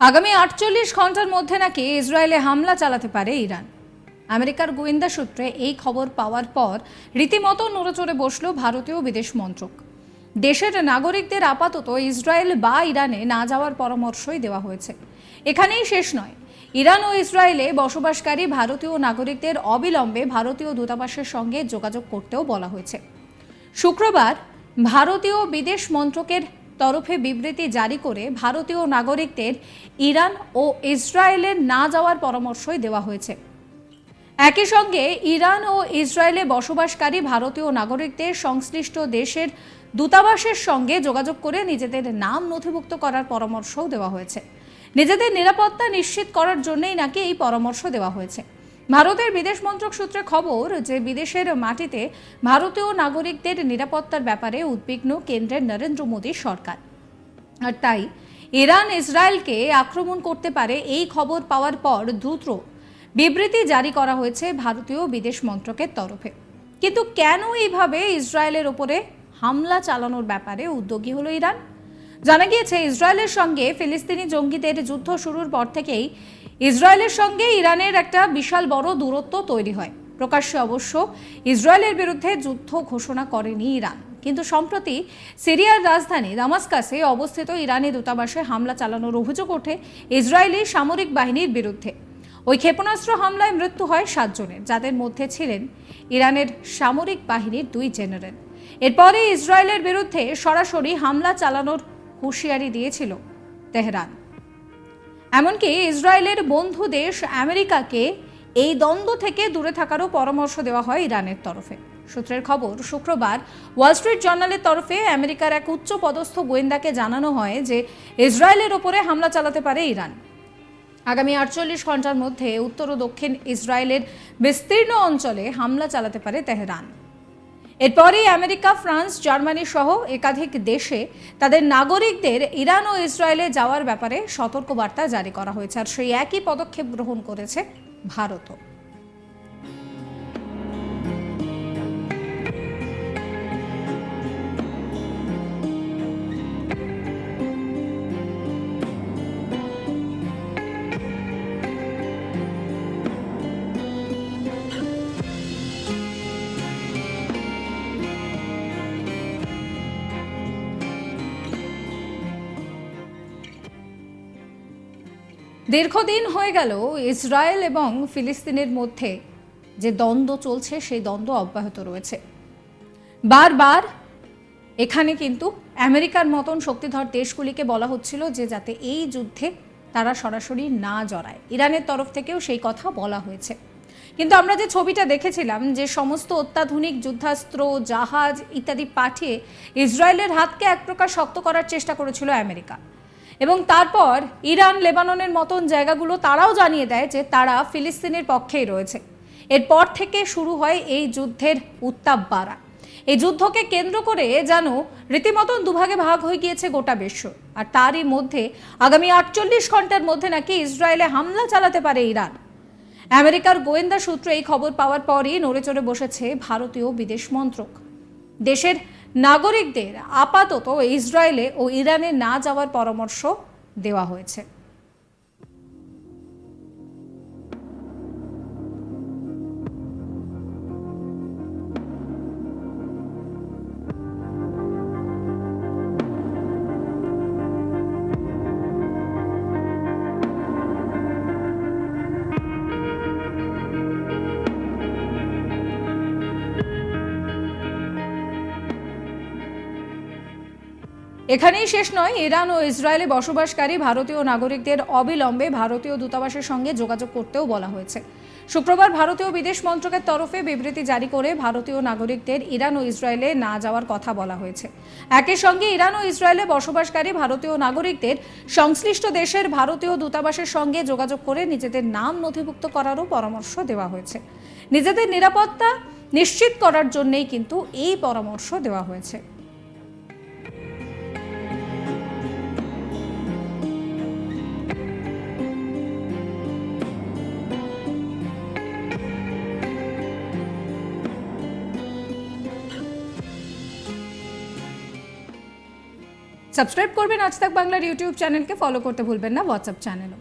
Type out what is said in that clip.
আগামী ৪৮ ঘন্টার মধ্যে নাকি ইসরায়েলে হামলা চালাতে পারে ইরান। আমেরিকার গোয়েন্দা সূত্রে এই খবর পাওয়ার পর রীতিমতো নড়েচড়ে বসল ভারতীয় বিদেশ মন্ত্রক। দেশের নাগরিকদের আপাতত ইসরায়েল বা ইরানে না যাওয়ার পরামর্শই দেওয়া হয়েছে। এখানেই শেষ নয়, ইরান ও ইসরায়েলে বসবাসকারী ভারতীয় নাগরিকদের অবিলম্বে ভারতীয় দূতাবাসের সঙ্গে যোগাযোগ করতেও বলা হয়েছে। শুক্রবার ভারতীয় বিদেশ মন্ত্রকের তরফে বিবৃতি জারি করে ভারতীয় নাগরিকদের ইরান ও ইসরায়েলের না যাওয়ার পরামর্শই দেওয়া হয়েছে। একই সঙ্গে ইরান ও ইসরায়েলে বসবাসকারী ভারতীয় নাগরিকদের সংশ্লিষ্ট দেশের দূতাবাসের সঙ্গে যোগাযোগ করে নিজেদের নাম নথিভুক্ত করার পরামর্শও দেওয়া হয়েছে। নিজেদের নিরাপত্তা নিশ্চিত করার জন্যই নাকি এই পরামর্শ দেওয়া হয়েছে। ভারতের বিদেশ মন্ত্রক সূত্রে খবর যে বিদেশের মাটিতে ভারতীয় নাগরিকদের নিরাপত্তার ব্যাপারে উদ্বিগ্ন কেন্দ্রের নরেন্দ্র মোদী সরকার, আর তাই ইরান ইসরায়েলকে আক্রমণ করতে পারে এই খবর পাওয়ার পর দ্রুত বিবৃতি জারি করা হয়েছে ভারতীয় বিদেশ মন্ত্রকের তরফে। কিন্তু কেন এইভাবে ইসরায়েলের ওপরে হামলা চালানোর ব্যাপারে উদ্যোগী হলো ইরান? জানা গিয়েছে, ইসরায়েলের সঙ্গে ফিলিস্তিনি জঙ্গিদের যুদ্ধ শুরুর পর থেকেই ইসরায়েলের সঙ্গে ইরানের একটা বিশাল বড় দূরত্ব তৈরি হয়। প্রকাশ্যে অবশ্য ইসরায়েলের বিরুদ্ধে যুদ্ধ ঘোষণা করেনি ইরান, কিন্তু সম্প্রতি সিরিয়ার রাজধানী দামাস্কাসে অবস্থিত ইরানি দূতাবাসে হামলা চালানোর অভিযোগ ওঠে ইসরায়েলি সামরিক বাহিনীর বিরুদ্ধে। ওই ক্ষেপণাস্ত্র হামলায় মৃত্যু হয় 7 জনের, যাদের মধ্যে ছিলেন ইরানের সামরিক বাহিনীর 2 জেনারেল। এরপরে ইসরায়েলের বিরুদ্ধে সরাসরি হামলা চালানোর হুঁশিয়ারি দিয়েছিল তেহরান। এমনকি ইসরায়েলের বন্ধু দেশ আমেরিকাকে এই দ্বন্দ্ব থেকে দূরে থাকারও পরামর্শ দেওয়া হয় ইরানের তরফে। সূত্রের খবর, শুক্রবার ওয়াল স্ট্রিট জার্নালের তরফে আমেরিকার এক উচ্চ পদস্থ গোয়েন্দাকে জানানো হয় যে ইসরায়েলের ওপরে হামলা চালাতে পারে ইরান। আগামী 48 ঘন্টার মধ্যে উত্তর ও দক্ষিণ ইসরায়েলের বিস্তীর্ণ অঞ্চলে হামলা চালাতে পারে তেহরান। এরপরেই আমেরিকা, ফ্রান্স, জার্মানি সহ একাধিক দেশে তাদের নাগরিকদের ইরান ও ইসরায়েলে যাওয়ার ব্যাপারে সতর্কবার্তা জারি করা হয়েছে, আর সেই একই পদক্ষেপ গ্রহণ করেছে ভারতও। দীর্ঘদিন হয়ে গেল ইসরায়েল এবং ফিলিস্তিনের মধ্যে যে দ্বন্দ্ব চলছে, সেই দ্বন্দ্ব অব্যাহত রয়েছে। বারবার এখানে কিন্তু আমেরিকার মতন শক্তিধর দেশগুলিকে বলা হচ্ছিল যে যাতে এই যুদ্ধে তারা সরাসরি না জড়ায়। ইরানের তরফ থেকেও সেই কথা বলা হয়েছে। কিন্তু আমরা যে ছবিটা দেখেছিলাম, যে সমস্ত অত্যাধুনিক যুদ্ধাস্ত্র, জাহাজ ইত্যাদি পাঠিয়ে ইসরায়েলের হাতকে এক প্রকার শক্ত করার চেষ্টা করেছিল আমেরিকা, এবং তারপর ইরান, লেবাননের মতন জায়গাগুলো তারাও জানিয়ে দেয় যে তারা ফিলিস্তিনের পক্ষেই রয়েছে। এরপর থেকে শুরু হয় এই যুদ্ধের উত্তাপ বাড়া। এই যুদ্ধকে কেন্দ্র করে যেন রীতিমতন দুভাগে ভাগ হয়ে গিয়েছে গোটা বিশ্ব। আর তারই মধ্যে আগামী 48 ঘন্টার মধ্যে নাকি ইসরায়েলে হামলা চালাতে পারে ইরান। আমেরিকার গোয়েন্দা সূত্রে এই খবর পাওয়ার পরই নড়েচড়ে বসেছে ভারতীয় বিদেশ মন্ত্রক। দেশের নাগরিকদের আপাতত ইসরায়েলে ও ইরানে না যাওয়ার পরামর্শ দেওয়া হয়েছে। এখানেই শেষ নয়, ইরান ও ইসরায়েলে বসবাসকারী ভারতীয় নাগরিকদের অবিলম্বে ভারতীয় দূতাবাসের সঙ্গে যোগাযোগ করতেও বলা হয়েছে। শুক্রবার ভারতীয় বিদেশ মন্ত্রকের তরফে বিবৃতি জারি করে ভারতীয় নাগরিকদের ইরান ও ইসরায়েলে না যাওয়ার কথা বলা হয়েছে। একই সঙ্গে ইরান ও ইসরায়েলে বসবাসকারী ভারতীয় নাগরিকদের সংশ্লিষ্ট দেশের ভারতীয় দূতাবাসের সঙ্গে যোগাযোগ করে নিজেদের নাম নথিভুক্ত করারও পরামর্শ দেওয়া হয়েছে। নিজেদের নিরাপত্তা নিশ্চিত করার জন্যই কিন্তু এই পরামর্শ দেওয়া হয়েছে। সাবস্ক্রাইব করবেন আজ তাক বাংলার ইউটিউব চ্যানেলকে, ফলো করতে ভুলবেন না হোয়াটসঅ্যাপ চ্যানেলও।